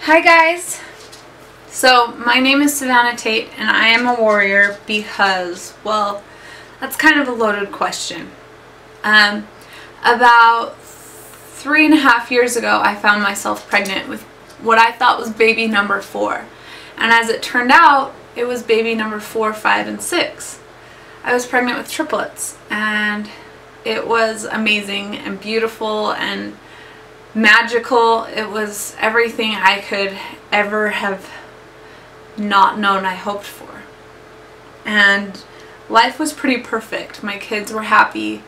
Hi guys! So my name is Savanna Tate and I am a warrior because, well, that's kind of a loaded question. About 3.5 years ago I found myself pregnant with what I thought was baby number 4. And as it turned out, it was baby number 4, 5, and 6. I was pregnant with triplets and it was amazing and beautiful and magical. It was everything I could ever have not known I hoped for. And life was pretty perfect. My kids were happy.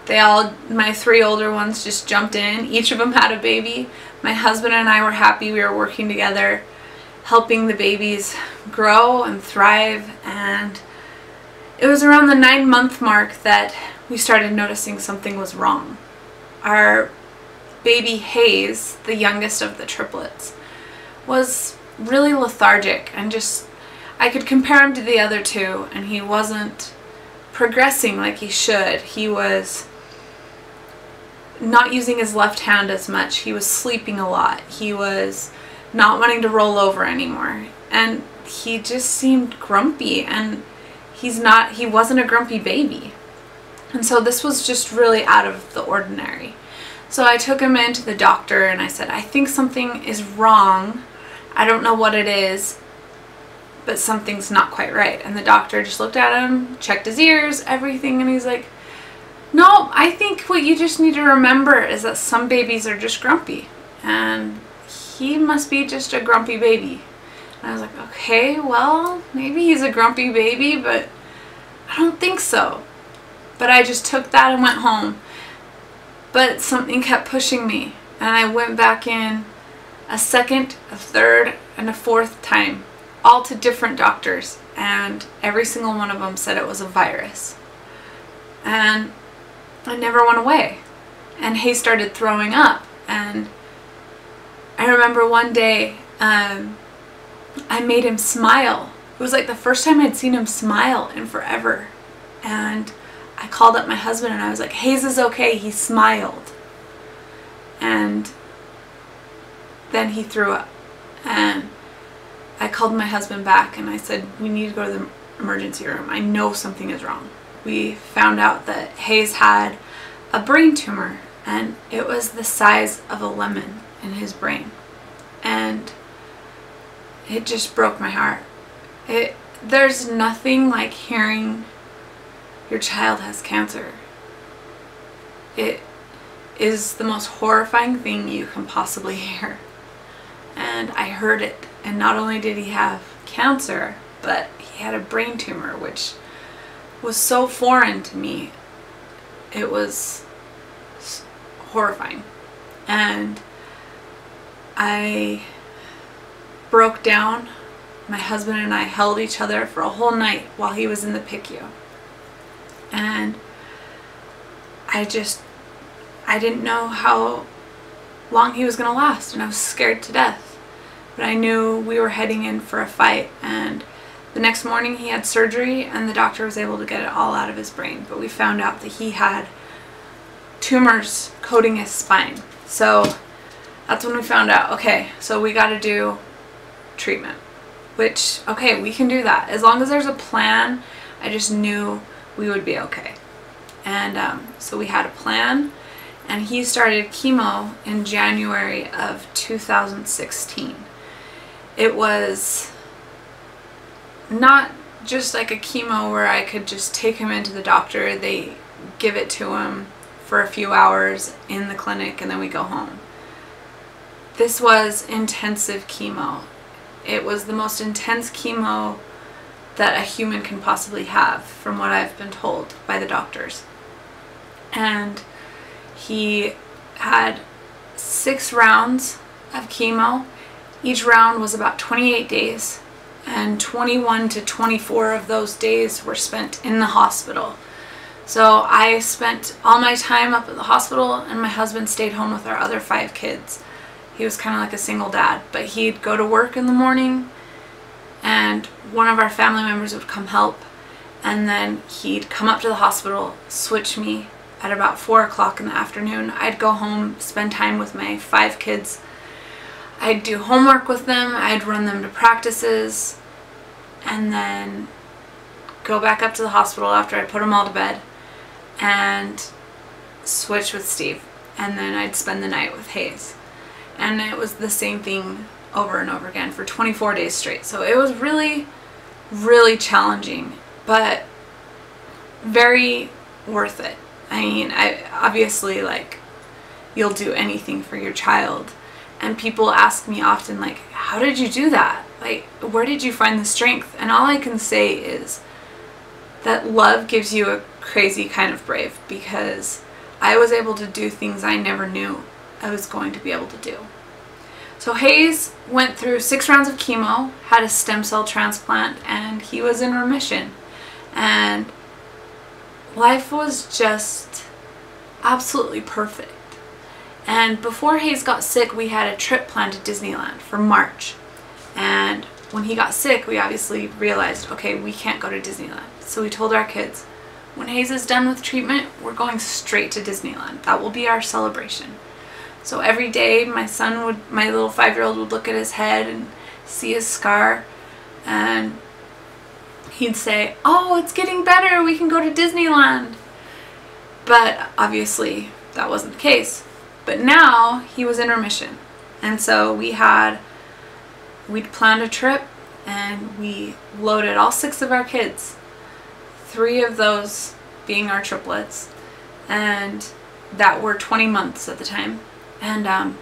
My 3 older ones just jumped in. Each of them had a baby. My husband and I were happy. We were working together, helping the babies grow and thrive. And it was around the 9-month mark that we started noticing something was wrong. Our baby Hayes, the youngest of the triplets, was really lethargic and I could compare him to the other 2, and he wasn't progressing like he should. He was not using his left hand as much. He was sleeping a lot. He was not wanting to roll over anymore. And he just seemed grumpy, and he wasn't a grumpy baby. And so this was just really out of the ordinary. So I took him into the doctor and I said, I think something is wrong. I don't know what it is, but something's not quite right. And the doctor just looked at him, checked his ears, everything, and he's like, no, I think what you just need to remember is that some babies are just grumpy. And he must be just a grumpy baby. And I was like, okay, well, maybe he's a grumpy baby, but I don't think so. But I just took that and went home. But something kept pushing me, and I went back in a second, a third, and a 4th time, all to different doctors, and every single one of them said it was a virus. And it never went away. And Hay started throwing up, and I remember one day I made him smile. It was like the first time I'd seen him smile in forever. And I called up my husband and I was like, Hayes is okay, he smiled. And then he threw up. And I called my husband back and I said, we need to go to the emergency room. I know something is wrong. We found out that Hayes had a brain tumor, and it was the size of a lemon in his brain. And it just broke my heart. There's nothing like hearing your child has cancer. It is the most horrifying thing you can possibly hear. And I heard it, and not only did he have cancer, but he had a brain tumor, which was so foreign to me. It was horrifying. And I broke down. My husband and I held each other for a whole night while he was in the PICU. And I didn't know how long he was going to last, and I was scared to death. But I knew we were heading in for a fight, and the next morning he had surgery and the doctor was able to get it all out of his brain. But we found out that he had tumors coating his spine. So that's when we found out, okay, so we got to do treatment. Which, okay, we can do that. As long as there's a plan, I just knew we would be okay. And so we had a plan, and he started chemo in January of 2016. It was not just like a chemo where I could just take him into the doctor. They give it to him for a few hours in the clinic and then we go home. This was intensive chemo. It was the most intense chemo that a human can possibly have, from what I've been told by the doctors. And he had 6 rounds of chemo. Each round was about 28 days, and 21 to 24 of those days were spent in the hospital. So I spent all my time up at the hospital, and my husband stayed home with our other 5 kids. He was kind of like a single dad, but he'd go to work in the morning, and one of our family members would come help, and then he'd come up to the hospital, switch me at about 4 o'clock in the afternoon. I'd go home, spend time with my 5 kids. I'd do homework with them, I'd run them to practices, and then go back up to the hospital after I put them all to bed and switch with Steve. And then I'd spend the night with Hayes. And it was the same thing over and over again for 24 days straight. So it was really, really challenging, but very worth it. I mean, obviously, like, you'll do anything for your child. And people ask me often, like, how did you do that? Like, where did you find the strength? And all I can say is that love gives you a crazy kind of brave, because I was able to do things I never knew I was going to be able to do. So Hayes went through 6 rounds of chemo, had a stem cell transplant, and he was in remission. And life was just absolutely perfect. And before Hayes got sick, we had a trip planned to Disneyland for March. And when he got sick, we obviously realized, okay, we can't go to Disneyland. So we told our kids, when Hayes is done with treatment, we're going straight to Disneyland. That will be our celebration. So every day my little 5-year-old would look at his head and see his scar, and he'd say, oh, it's getting better, we can go to Disneyland. But obviously that wasn't the case. But now he was in remission. And so we'd planned a trip, and we loaded all 6 of our kids, 3 of those being our triplets, and that were 20 months at the time. And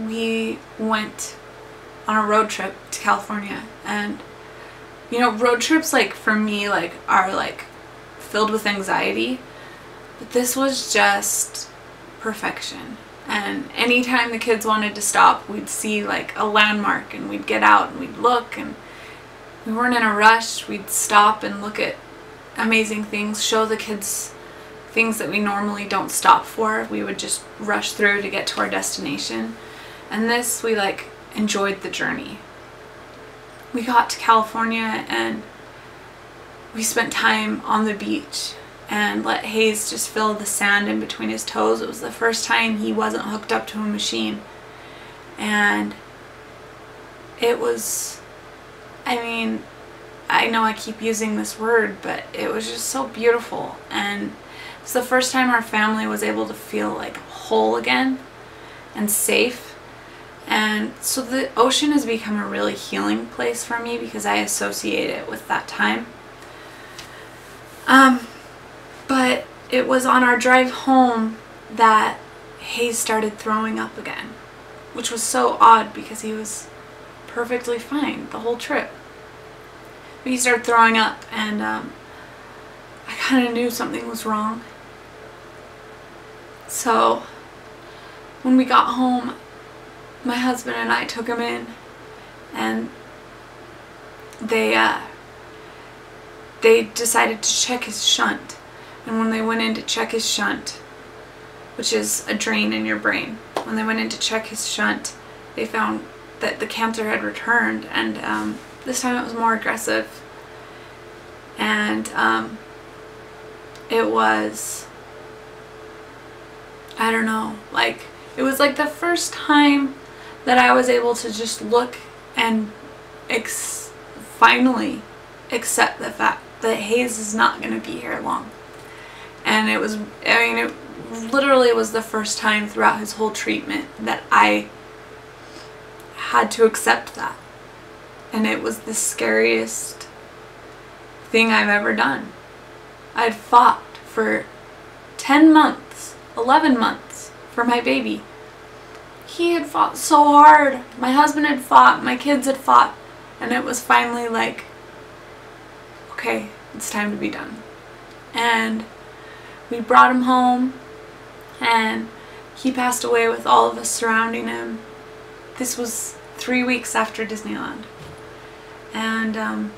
we went on a road trip to California. And you know, road trips, like, for me, like, are like filled with anxiety, but this was just perfection. And anytime the kids wanted to stop, we'd see like a landmark and we'd get out and we'd look, and we weren't in a rush. We'd stop and look at amazing things, show the kids things that we normally don't stop for. We would just rush through to get to our destination. And this, we like enjoyed the journey. We got to California and we spent time on the beach and let Hayes just feel the sand in between his toes. It was the first time he wasn't hooked up to a machine. And it was, I mean, I know I keep using this word, but it was just so beautiful. And it's the first time our family was able to feel like whole again and safe. And so the ocean has become a really healing place for me because I associate it with that time. But it was on our drive home that Hayes started throwing up again, which was so odd because he was perfectly fine the whole trip. But he started throwing up, and I kind of knew something was wrong. So when we got home, my husband and I took him in, and they decided to check his shunt. And when they went in to check his shunt, which is a drain in your brain, when they went in to check his shunt, they found that the cancer had returned, and this time it was more aggressive. And it was, I don't know, like, it was like the first time that I was able to just look and finally accept the fact that Hayes is not going to be here long. And it was, I mean, it literally was the first time throughout his whole treatment that I had to accept that. And it was the scariest thing I've ever done. I'd fought for 10 months, 11 months for my baby. He had fought so hard. My husband had fought, my kids had fought, and it was finally like, okay, it's time to be done. And we brought him home, and he passed away with all of us surrounding him. This was 3 weeks after Disneyland. And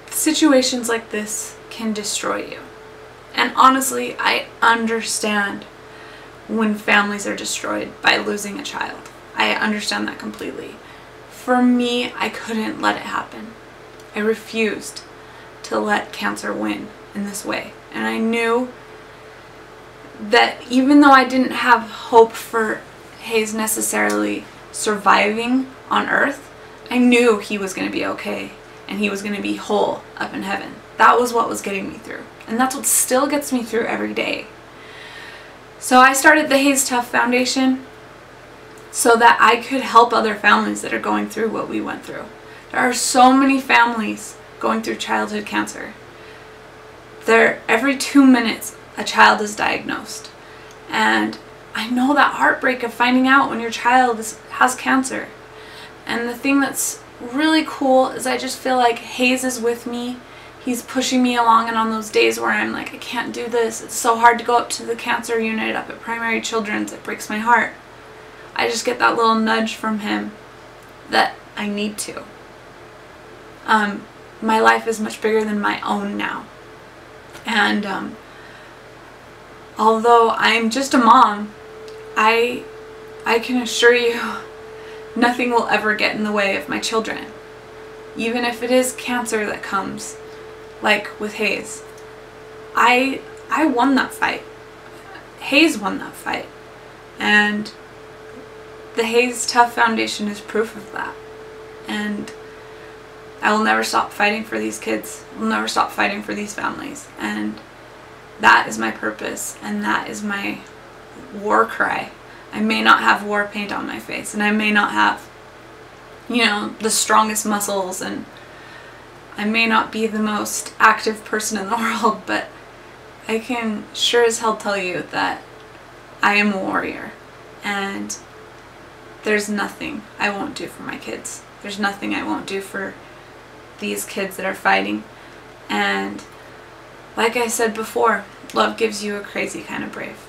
situations like this can destroy you. And honestly, I understand when families are destroyed by losing a child. I understand that completely. For me, I couldn't let it happen. I refused to let cancer win in this way. And I knew that even though I didn't have hope for Hayes necessarily surviving on earth, I knew he was going to be okay and he was going to be whole up in heaven. That was what was getting me through. And that's what still gets me through every day. So I started the Hayes Tough Foundation so that I could help other families that are going through what we went through. There are so many families going through childhood cancer. Every 2 minutes, a child is diagnosed. And I know that heartbreak of finding out when your child has cancer. And the thing that's really cool is I just feel like Hayes is with me. He's pushing me along, and on those days where I'm like, I can't do this, it's so hard to go up to the cancer unit up at Primary Children's, it breaks my heart. I just get that little nudge from him that I need to. My life is much bigger than my own now. And although I'm just a mom, I can assure you nothing will ever get in the way of my children. Even if it is cancer that comes, like with Hayes. I won that fight. Hayes won that fight. And the Hayes Tough Foundation is proof of that. And I will never stop fighting for these kids. I will never stop fighting for these families. And that is my purpose, and that is my war cry. I may not have war paint on my face, and I may not have, the strongest muscles, and I may not be the most active person in the world, but I can sure as hell tell you that I am a warrior, and there's nothing I won't do for my kids. There's nothing I won't do for these kids that are fighting. And like I said before, love gives you a crazy kind of brave.